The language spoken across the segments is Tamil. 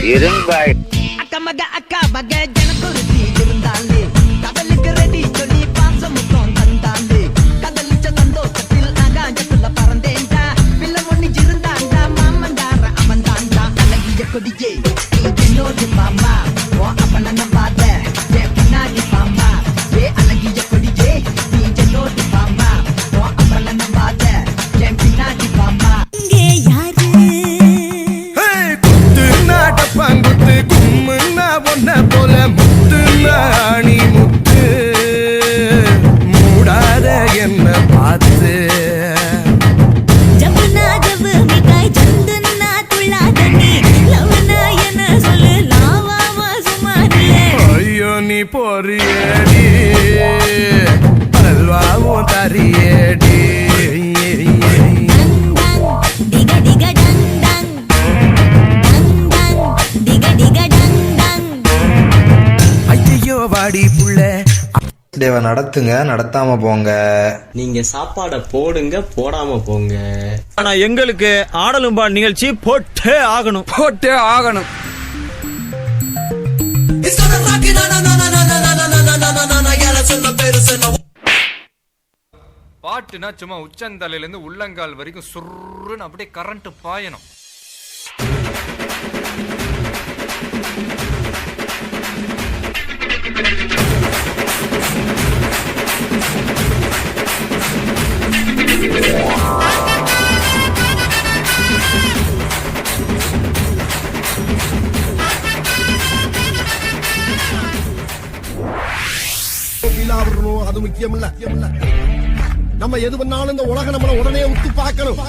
இரும்பாய் அக்கா மக ஜனக்குருத்தி இருந்தாலே கடலுக்கு ரெடி சொல்லி பாசம் முத்தம் தந்தாலே கடலிச்ச சந்தோஷத்தில் ஆகாயத்துல பறந்தேன்டா பிள்ளை ஒண்ணு இருந்தாண்டா மாமந்தார அவன் தாண்டா அழகிய கொடியே என்னோடு மாமா ஓ அப்பன நம்பாத பின்னாடி மாமா ஏ அழகிய கொடியே நீ என்னோடு மாமா ஓ அப்பன நம்பாத என் பின்னாடி மாமா இங்கே யாரு குத்து நாட்டப்பாங்குத்து கும்முன்னா ஒன்ன போல முத்து நாணி முத்து மூடாத என்ன பார்த்து ஜமுனா ஜவு மிட்டாய் ஜந்துன்னா துள்ளாதனி லவனா என்ன சொல்லு லாவாமா சுமாரிலே ஐயோ நீ பொறியடி அல்வாவும் தரியடி டிக டிக டங் டங் டங் டங் டிக டிக டங் டங் ஐயோ வாடி புள்ள தேவ நடத்துங்க, நடத்தாம போங்க. நீங்க சாப்பாட போடுங்க, போடாம போங்க. ஆனா எங்களுக்கு ஆடலும்பா நிகழ்ச்சி போட்டே ஆகணும். பாட்டுனா சும்மா உச்சந்தலையில இருந்து உள்ளங்கால் வரைக்கும் சுருன்னு அப்படியே கரண்ட் பாயணும். அது முக்கியம் இல்ல. நம்ம எது பண்ணாலும் இந்த உலக நம்மள உடனே உத்து பார்க்கணும்.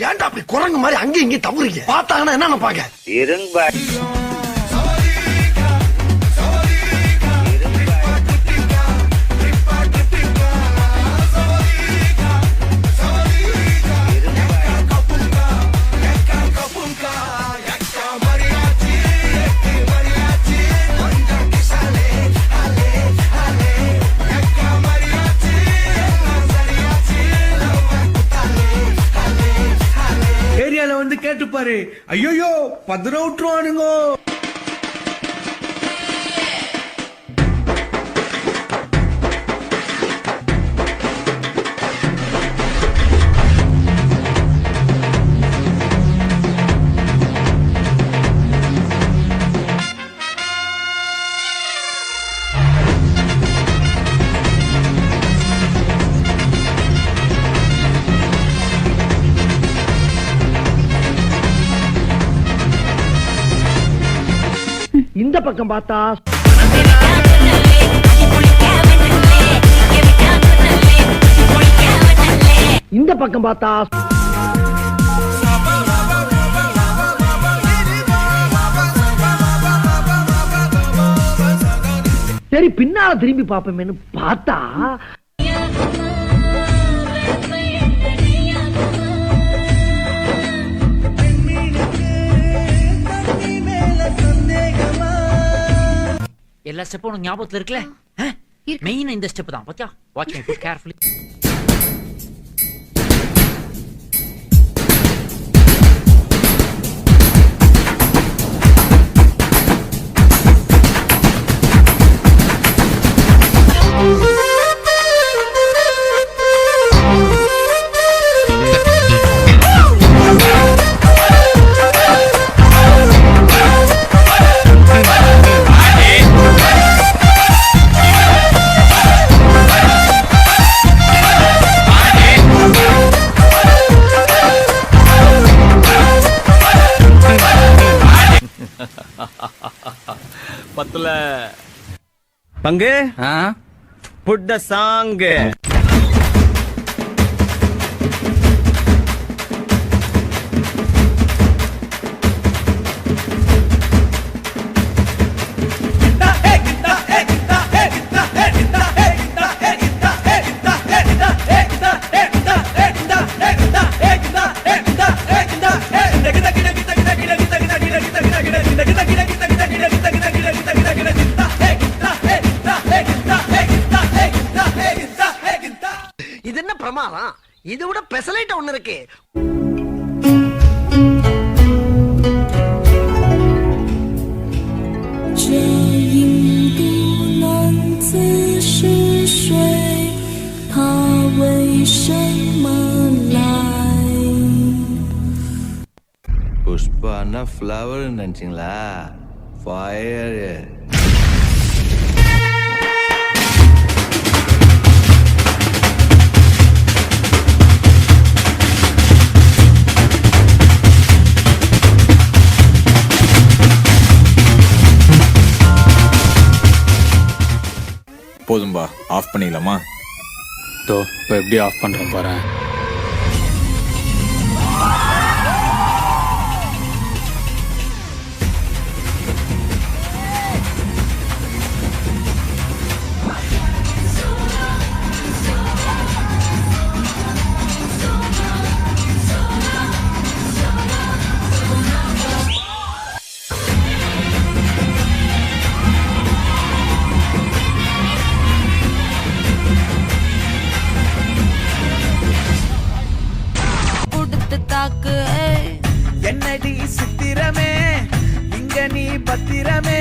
ஏன்டா அப்படி குரங்கு மாதிரி அங்க இங்க தவறீங்க? பார்த்தாங்கன்னா என்ன நினைப்பாங்க? இரும்பாய் ஏரியால வந்து கேட்டுப்பாரு. ஐயோ பத்திர விட்டுருவானுங்க. இந்த பக்கம் பார்த்தா இந்த பக்கம் பார்த்தா சரி பின்னால திரும்பி பாப்போமேன்னு பார்த்தா எல்லா ஸ்டெப்பும் உனக்கு ஞாபகத்துல இருக்குல்ல? மெயின் இந்த ஸ்டெப் தான். பாத்தியா? Watch me carefully. பத்துல பங்கு புட் த சாங். இது விட பெசலைட் ஒண்ணு இருக்கு. புஷ்பானா ஃப்ளவர் நினைச்சிங்களா? ஃபயர். போதும்பா, ஆஃப் பண்ணிடலாமா? தோ இப்போ எப்படி ஆஃப் பண்ணுறேன் பாரு. என்னடி சித்திரமே இங்க நீ பத்திரமே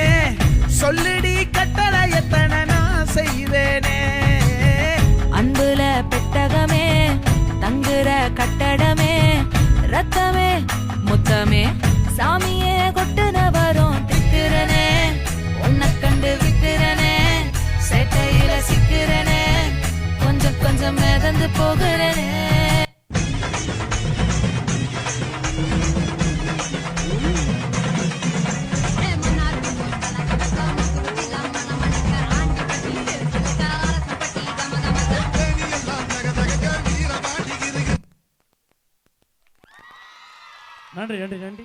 சொல்லுடி கட்டளை எத்தனை நான் செய்வேனே. அன்புல பெட்டகமே தங்குற கட்டடமே ரத்தமே முத்தமே சாமியே கொட்டுன வரும் திக்கிறனே உன்னை கண்டு விக்கிறனே சேட்டையில சிக்கிறனே கொஞ்சம் கொஞ்சம் மிதந்து போகிறனே. நன்றி நன்றி நன்றி.